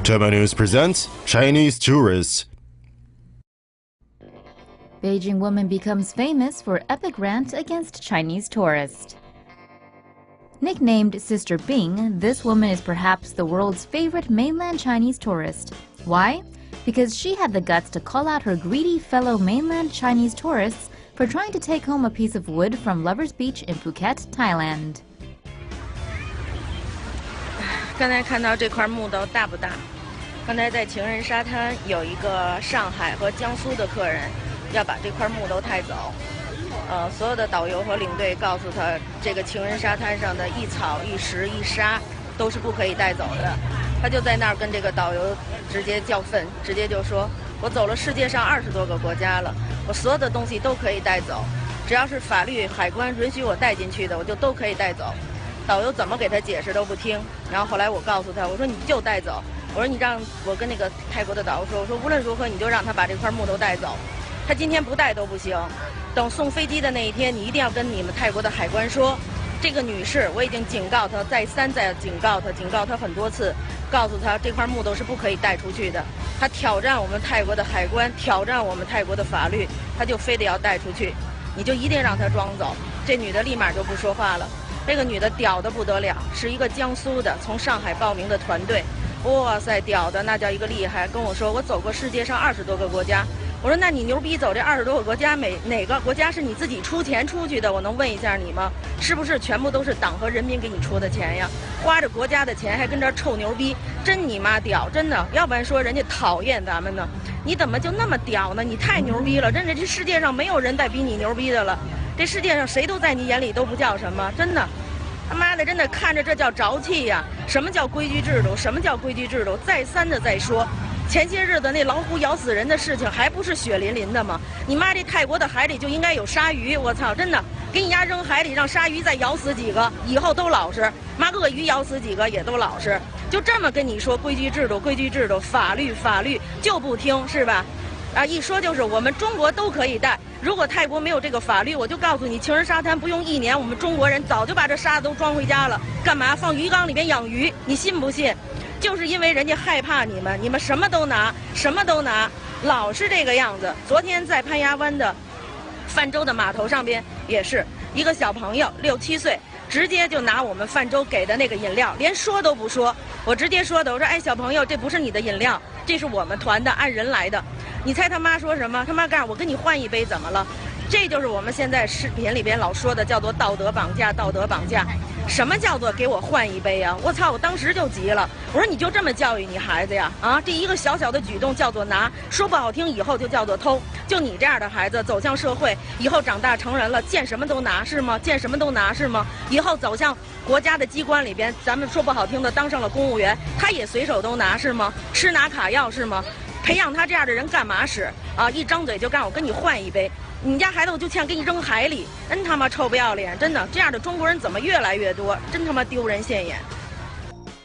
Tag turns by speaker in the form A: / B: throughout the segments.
A: TomoNews presents Chinese Tourists.
B: Beijing woman becomes famous for epic rant against Chinese tourist. Nicknamed Sister Bing, this woman is perhaps the world's favorite mainland Chinese tourist. Why? Because she had the guts to call out her greedy fellow mainland Chinese tourists for trying to take home a piece of wood from Lover's Beach in Phuket, Thailand.
C: 刚才看到这块木头大不大？刚才在情人沙滩有一个上海和江苏的客人要把这块木头带走，所有的导游和领队告诉他，这个情人沙滩上的一草一石一沙都是不可以带走的。他就在那儿跟这个导游直接较愤，直接就说：“我走了世界上20多个国家了，我所有的东西都可以带走，只要是法律海关允许我带进去的，我就都可以带走。”导游怎么给他解释都不听，然后后来我告诉他，我说你就带走，我说你让我跟那个泰国的导游说，我说无论如何你就让他把这块木头带走，他今天不带都不行，等送飞机的那一天，你一定要跟你们泰国的海关说，这个女士我已经警告她，再三再警告她很多次，告诉她这块木头是不可以带出去的，她挑战我们泰国的海关，挑战我们泰国的法律，她就非得要带出去，你就一定让她装走。这女的立马就不说话了。这个女的屌得不得了，是一个江苏的，从上海报名的团队，哇塞，屌的那叫一个厉害。跟我说，我走过世界上20多个国家。我说，那你牛逼走这20多个国家，哪个国家是你自己出钱出去的？我能问一下你吗？是不是全部都是党和人民给你出的钱呀？花着国家的钱还跟这儿臭牛逼，真你妈屌，真的。要不然说人家讨厌咱们呢，你怎么就那么屌呢？你太牛逼了，真的，这世界上没有人再比你牛逼的了。这世界上谁都在你眼里都不叫什么，真的，他妈的，真的看着这叫着气呀！什么叫规矩制度？什么叫规矩制度？再三的在说，前些日子那老虎咬死人的事情还不是血淋淋的吗？你妈这泰国的海里就应该有鲨鱼，我操，真的，给你丫扔海里，让鲨鱼再咬死几个，以后都老实。妈鳄鱼咬死几个也都老实，就这么跟你说规矩制度，规矩制度，法律就不听是吧？啊，一说就是我们中国都可以带。如果泰国没有这个法律，我就告诉你，情人沙滩不用1年，我们中国人早就把这沙子都装回家了。干嘛放鱼缸里边养鱼？你信不信？就是因为人家害怕你们，你们什么都拿，什么都拿，老是这个样子。昨天在潘家湾的泛舟的码头上边，也是一个小朋友6、7岁，直接就拿我们泛舟给的那个饮料，连说都不说。我直接说的，我说，哎，小朋友，这不是你的饮料，这是我们团的，按人来的。你猜他妈说什么？他妈干，我跟你换一杯，怎么了？这就是我们现在视频里边老说的，叫做道德绑架，道德绑架。什么叫做给我换一杯呀？我操！我当时就急了，我说你就这么教育你孩子呀？啊，这一个小小的举动叫做拿，说不好听以后就叫做偷。就你这样的孩子走向社会以后，长大成人了，见什么都拿是吗？见什么都拿是吗？以后走向国家的机关里边，咱们说不好听的，当上了公务员，他也随手都拿是吗？吃拿卡要是吗？培养他这样的人干嘛使啊？一张嘴就干，我跟你换一杯。你家孩子我就欠给你扔海里，真他妈臭不要脸！真的，这样的中国人怎么越来越多？真他妈丢人现眼。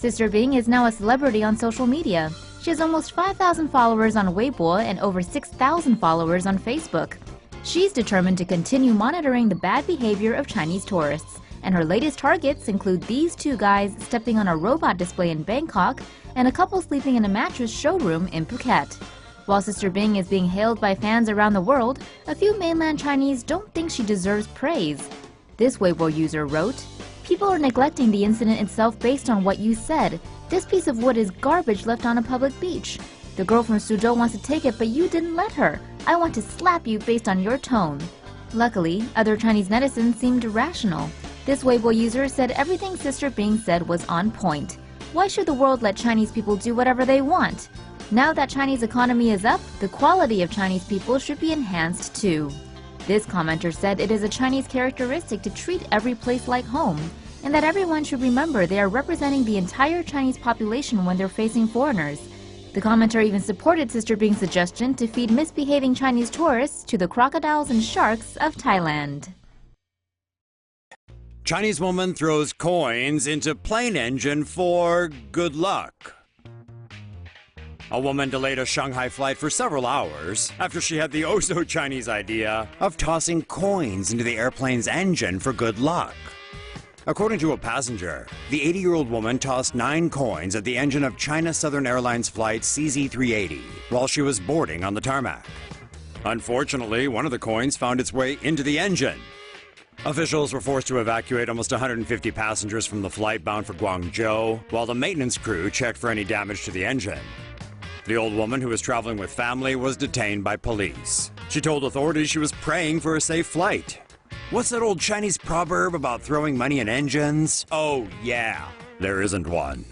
B: Sister Bing is now a celebrity on social media. She has almost 5,000 followers on Weibo and over 6,000 followers on Facebook. She's determined to continue monitoring the bad behavior of Chinese tourists, and her latest targets include these 2 guys stepping on a robot display in Bangkok and a couple sleeping in a mattress showroom in Phuket. While Sister Bing is being hailed by fans around the world, a few mainland Chinese don't think she deserves praise. This Weibo user wrote, "People are neglecting the incident itself based on what you said. This piece of wood is garbage left on a public beach. The girl from Suzhou wants to take it, but you didn't let her. I want to slap you based on your tone." Luckily, other Chinese netizens seemed rational. This Weibo user said everything Sister Bing said was on point. Why should the world let Chinese people do whatever they want? Now that Chinese economy is up, the quality of Chinese people should be enhanced too. This commenter said it is a Chinese characteristic to treat every place like home, and that everyone should remember they are representing the entire Chinese population when they're facing foreigners. The commenter even supported Sister Bing's suggestion to feed misbehaving Chinese tourists to the crocodiles and sharks of Thailand.
D: Chinese woman throws coins into plane engine for good luck. A woman delayed a Shanghai flight for several hours after she had the oh-so-Chinese idea of tossing coins into the airplane's engine for good luck. According to a passenger, the 80-year-old woman tossed 9 coins at the engine of China Southern Airlines flight CZ380 while she was boarding on the tarmac. Unfortunately, one of the coins found its way into the engine. Officials were forced to evacuate almost 150 passengers from the flight bound for Guangzhou, while the maintenance crew checked for any damage to the engine. The old woman, who was traveling with family, was detained by police. She told authorities she was praying for a safe flight. What's that old Chinese proverb about throwing money in engines? Oh, yeah, there isn't one.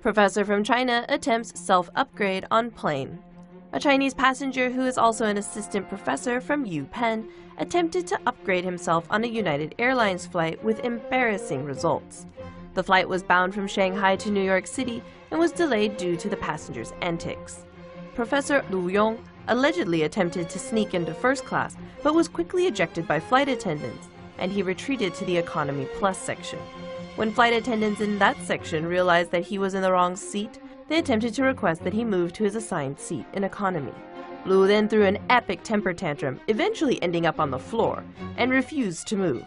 E: Professor from China attempts self-upgrade on plane. A Chinese passenger who is also an assistant professor from UPenn attempted to upgrade himself on a United Airlines flight with embarrassing results. The flight was bound from Shanghai to New York City and was delayed due to the passenger's antics. Professor Lu Yong allegedly attempted to sneak into first class, but was quickly ejected by flight attendants, and he retreated to the Economy Plus section. When flight attendants in that section realized that he was in the wrong seat, they attempted to request that he move to his assigned seat in economy. Lu then threw an epic temper tantrum, eventually ending up on the floor, and refused to move.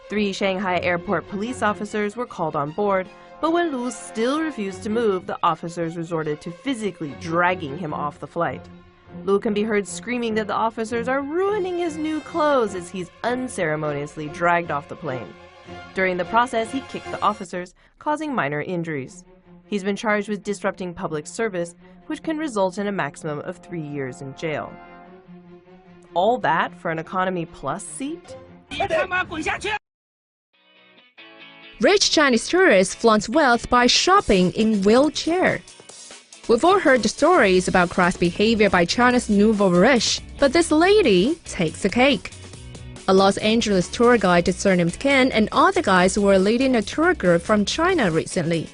E: 3 Shanghai airport police officers were called on board, but when Lu still refused to move, the officers resorted to physically dragging him off the flight. Lu can be heard screaming that the officers are ruining his new clothes as he's unceremoniously dragged off the plane. During the process, he kicked the officers, causing minor injuries. He's been charged with disrupting public service, which can result in a maximum of 3 years in jail. All that for an Economy Plus seat?
F: Rich Chinese tourists flaunt wealth by shopping in wheelchair. We've all heard the stories about crass behavior by China's nouveau riche, but this lady takes the cake. A Los Angeles tour guide surnamed Ken and other guys were leading a tour group from China recently.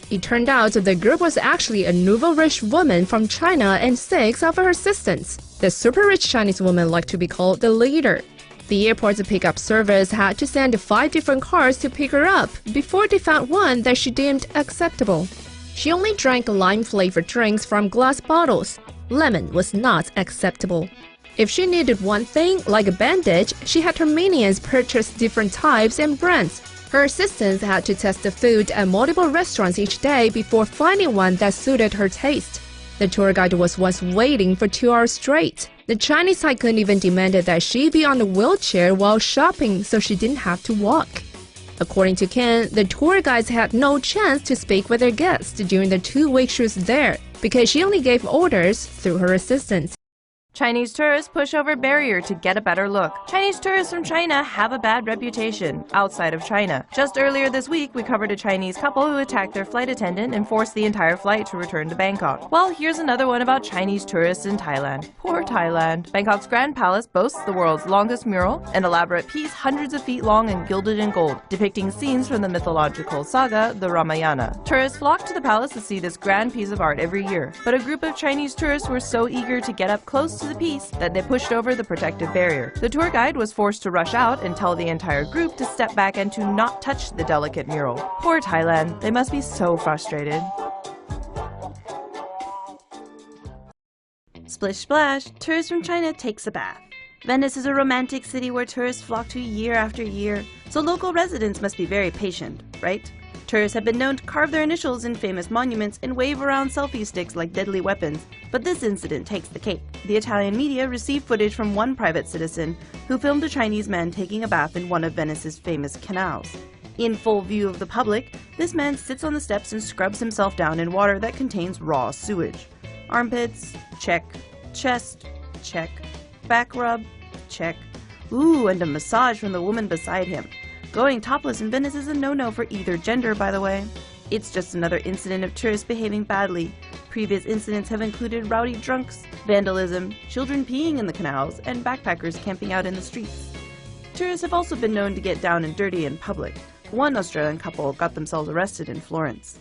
F: It turned out the group was actually a nouveau riche woman from China and 6 of her assistants. The super rich Chinese woman liked to be called the leader. The airport's pickup service had to send 5 different cars to pick her up before they found one that she deemed acceptable. She only drank lime-flavored drinks from glass bottles. Lemon was not acceptable. If she needed one thing, like a bandage, she had her minions purchase different types and brands. Her assistants had to test the food at multiple restaurants each day before finding one that suited her taste. The tour guide was once waiting for 2 hours straight. The Chinese tycoon even demanded that she be on the wheelchair while shopping so she didn't have to walk. According to Ken, the tour guides had no chance to speak with their guests during the 2 weeks she was there because she only gave orders through her assistants.
E: Chinese tourists push over barrier to get a better look. Chinese tourists from China have a bad reputation outside of China. Just earlier this week, we covered a Chinese couple who attacked their flight attendant and forced the entire flight to return to Bangkok. Well, here's another one about Chinese tourists in Thailand. Poor Thailand. Bangkok's Grand Palace boasts the world's longest mural, an elaborate piece hundreds of feet long and gilded in gold, depicting scenes from the mythological saga, the Ramayana. Tourists flock to the palace to see this grand piece of art every year, but a group of Chinese tourists were so eager to get up close to the piece that they pushed over the protective barrier. The tour guide was forced to rush out and tell the entire group to step back and to not touch the delicate mural. Poor Thailand, they must be so frustrated. Splish splash, tourists from China takes a bath. Venice is a romantic city where tourists flock to year after year, so local residents must be very patient, right? Tourists have been known to carve their initials in famous monuments and wave around selfie sticks like deadly weapons, but this incident takes the cake. The Italian media received footage from one private citizen who filmed a Chinese man taking a bath in one of Venice's famous canals. In full view of the public, this man sits on the steps and scrubs himself down in water that contains raw sewage. Armpits, check. Chest, check. Back rub, check. Ooh, and a massage from the woman beside him. Going topless in Venice is a no-no for either gender, by the way. It's just another incident of tourists behaving badly. Previous incidents have included rowdy drunks, vandalism, children peeing in the canals, and backpackers camping out in the streets. Tourists have also been known to get down and dirty in public. One Australian couple got themselves arrested in Florence.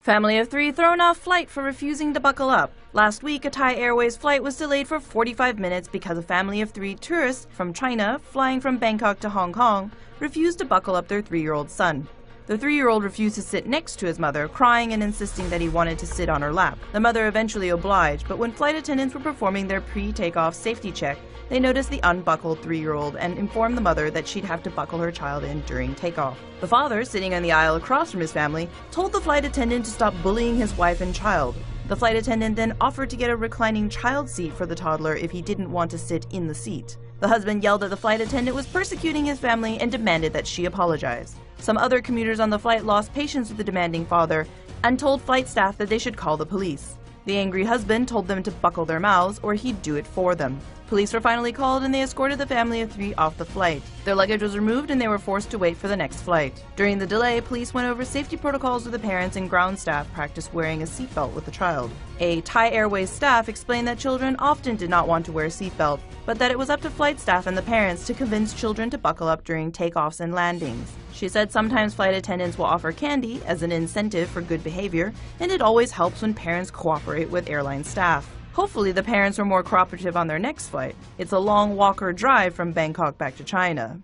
E: Family of 3 thrown off flight for refusing to buckle up. Last week, a Thai Airways flight was delayed for 45 minutes because a family of 3 tourists from China, flying from Bangkok to Hong Kong, refused to buckle up their 3-year-old son. The 3-year-old refused to sit next to his mother, crying and insisting that he wanted to sit on her lap. The mother eventually obliged, but when flight attendants were performing their pre-takeoff safety check, They noticed the unbuckled 3-year-old and informed the mother that she'd have to buckle her child in during takeoff. The father, sitting on the aisle across from his family, told the flight attendant to stop bullying his wife and child. The flight attendant then offered to get a reclining child seat for the toddler if he didn't want to sit in the seat. The husband yelled that the flight attendant was persecuting his family and demanded that she apologize. Some other commuters on the flight lost patience with the demanding father and told flight staff that they should call the police. The angry husband told them to buckle their mouths or he'd do it for them. Police were finally called and they escorted the family of 3 off the flight. Their luggage was removed and they were forced to wait for the next flight. During the delay, police went over safety protocols with the parents and ground staff practiced wearing a seatbelt with the child. A Thai Airways staff explained that children often did not want to wear a seatbelt, but that it was up to flight staff and the parents to convince children to buckle up during takeoffs and landings. She said sometimes flight attendants will offer candy as an incentive for good behavior, and it always helps when parents cooperate with airline staff. Hopefully the parents were more cooperative on their next flight. It's a long walk or drive from Bangkok back to China.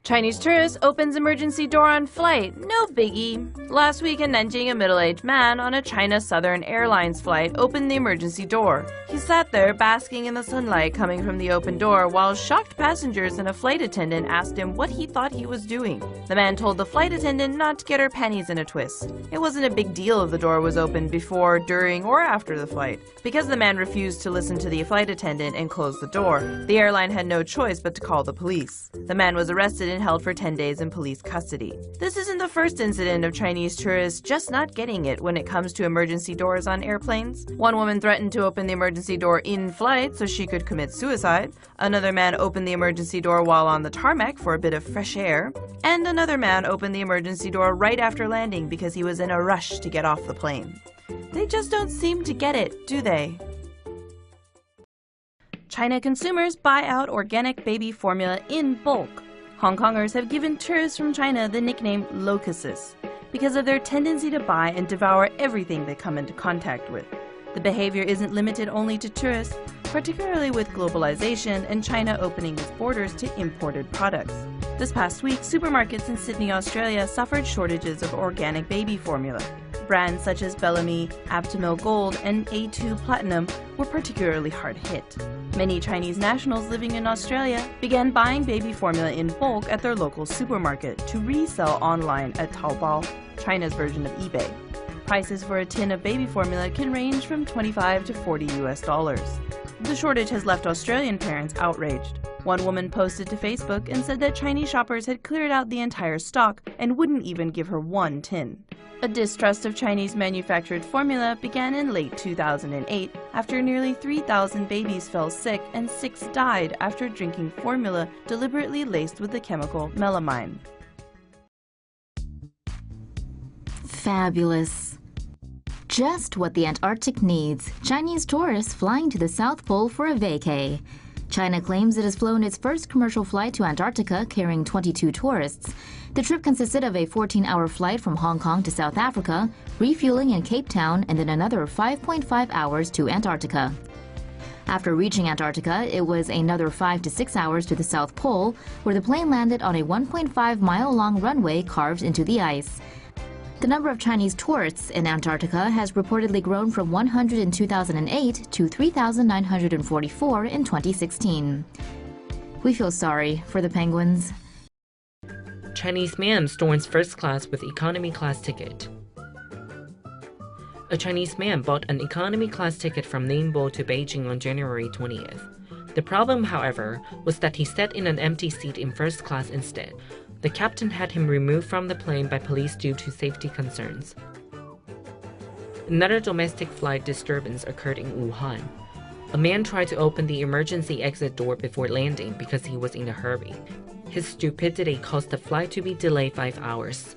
E: Chinese tourist opens emergency door on flight. No biggie. Last week in Nanjing, a middle-aged man on a China Southern Airlines flight opened the emergency door. He sat there basking in the sunlight coming from the open door while shocked passengers and a flight attendant asked him what he thought he was doing. The man told the flight attendant not to get her panties in a twist. It wasn't a big deal if the door was opened before, during, or after the flight. Because the man refused to listen to the flight attendant and closed the door, the airline had no choice but to call the police. The man was arrested and held for 10 days in police custody. This isn't the first incident of Chinese tourists just not getting it when it comes to emergency doors on airplanes. One woman threatened to open the emergency door in flight so she could commit suicide. Another man opened the emergency door while on the tarmac for a bit of fresh air. And another man opened the emergency door right after landing because he was in a rush to get off the plane. They just don't seem to get it, do they? China consumers buy out organic baby formula in bulk. Hong Kongers have given tourists from China the nickname locusts because of their tendency to buy and devour everything they come into contact with. The behavior isn't limited only to tourists, particularly with globalization and China opening its borders to imported products. This past week, supermarkets in Sydney, Australia suffered shortages of organic baby formula. Brands such as Bellamy, Aptamil Gold, and A2 Platinum were particularly hard hit. Many Chinese nationals living in Australia began buying baby formula in bulk at their local supermarket to resell online at Taobao, China's version of eBay. Prices for a tin of baby formula can range from $25 to $40 US. The shortage has left Australian parents outraged. One woman posted to Facebook and said that Chinese shoppers had cleared out the entire stock and wouldn't even give her one tin. A distrust of Chinese manufactured formula began in late 2008 after nearly 3,000 babies fell sick and 6 died after drinking formula deliberately laced with the chemical melamine.
B: Fabulous. Just what the Antarctic needs. Chinese tourists flying to the South Pole for a vacay. China claims it has flown its first commercial flight to Antarctica carrying 22 tourists. The trip consisted of a 14-hour flight from Hong Kong to South Africa, refueling in Cape Town, and then another 5.5 hours to Antarctica. After reaching Antarctica, it was another 5 to 6 hours to the South Pole, where the plane landed on a 1.5-mile-long runway carved into the ice. The number of Chinese tourists in Antarctica has reportedly grown from 100 in 2008 to 3,944 in 2016. We feel sorry for the penguins.
G: Chinese man storms first class with economy class ticket. A Chinese man bought an economy class ticket from Ningbo to Beijing on January 20th. The problem, however, was that he sat in an empty seat in first class instead. The captain had him removed from the plane by police due to safety concerns. Another domestic flight disturbance occurred in Wuhan. A man tried to open the emergency exit door before landing because he was in a hurry. His stupidity caused the flight to be delayed 5 hours.